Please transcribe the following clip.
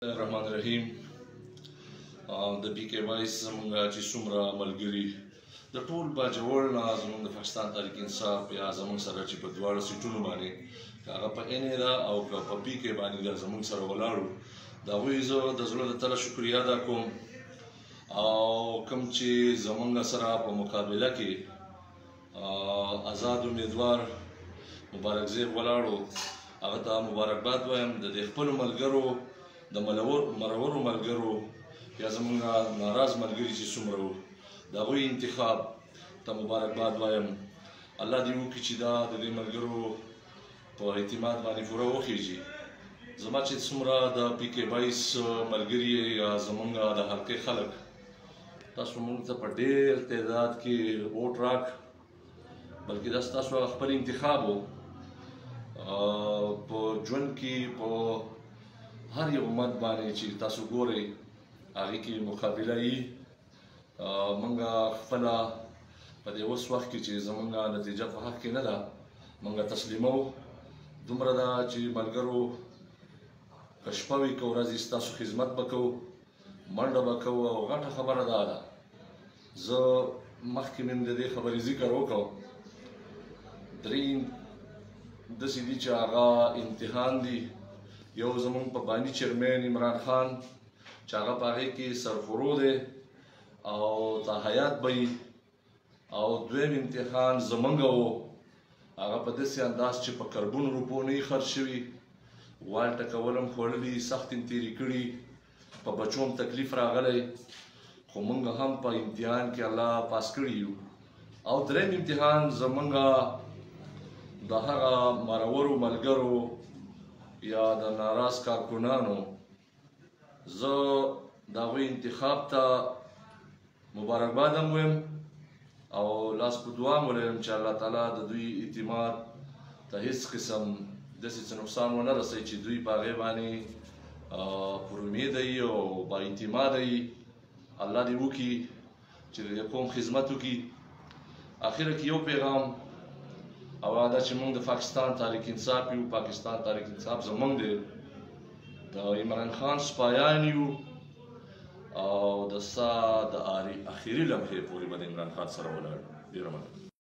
الرحمن الرحیم. د پی کې وایس زمونږ چې څومره ملګري د ټول باجوړ نه زمونږ د پاکستان تحریک انصاف یا زمونږ سره چې په دواړو سیټونو باندې هغه په ان دا او په پی کې باندې دا زمونږ سره ولاړو د هغوی زه د زړه د تله شکریا ادا کوم او کوم چې زمونږ سره په مقابله کې آزاد امیدوار مبارک زیب ولاړو هغه ته مبارکباد وایم. د دې خپلو ملګرو د مرورو ملګرو یا زمونږ ناراض ملګري چې څومره وو د هغوی انتخاب ته مبارکباد وایم. الله دې وکړي چې دا د دې ملګرو په اعتماد باندې پوره وخیږي. زما چې څومره د پی کې 22 ملګري یا زمونږ د حلقې خلک تاسو مونږ ته په ډېر تعداد کې ووټ راک بلکې دا ستاسو خپل انتخاب و. په ژوند کې په هر یو امت باندې چې تاسو ګورئ هغې کې مقابله یي. موږ خپله په دې اوس وخت کې چې زموږ نتیجه په حق کې نه ده موږ تسلیمو. دومره ده چې ملګرو که شپه وي که ورځ یې ستاسو خدمت به کوو منډه به کوو او غټه خبره دا ده زه مخکې مې د دې خبرې ذکر وکړو درې داسې دي چې هغه امتحان دي. یو زمونږ په باني چیرمن عمران خان چې هغه په هغې کې سرخورو دی او تا حیات به یي او دویم امتحان زمونږ و هغه په داسې انداز چې په کربونو روپو نه یې خرج شوي وال ټکول هم خوړلي سخت یې تېرې کړي په بچو هم تکلیف راغلی خو موږ هم په امتحان کې الله پاس کړي یو. او دریم امتحان زمونږ د هغه مرورو ملګرو یا د ناراض کارکنانو زه د هغوی انتخاب ته مبارکباد هم ویم او لاس په دعا هم ولرم چې الله تعالی د دوی اعتماد ته هیڅ قسم داسې څه نقصان ونه رسوي چې دوی په هغې باندې پر امیده یي او با اعتماده یي. الله دې وکړي چې د قوم خدمت وکړي. اخره کې یو پیغام او دا چې موږ د پاکستان تحریک انصاف یو پاکستان تحریک انصاف زموږ دی د عمران خان سپایان یو او د اخري لمحې پورې به د عمران خان سره ولاړ. ډېره مننه.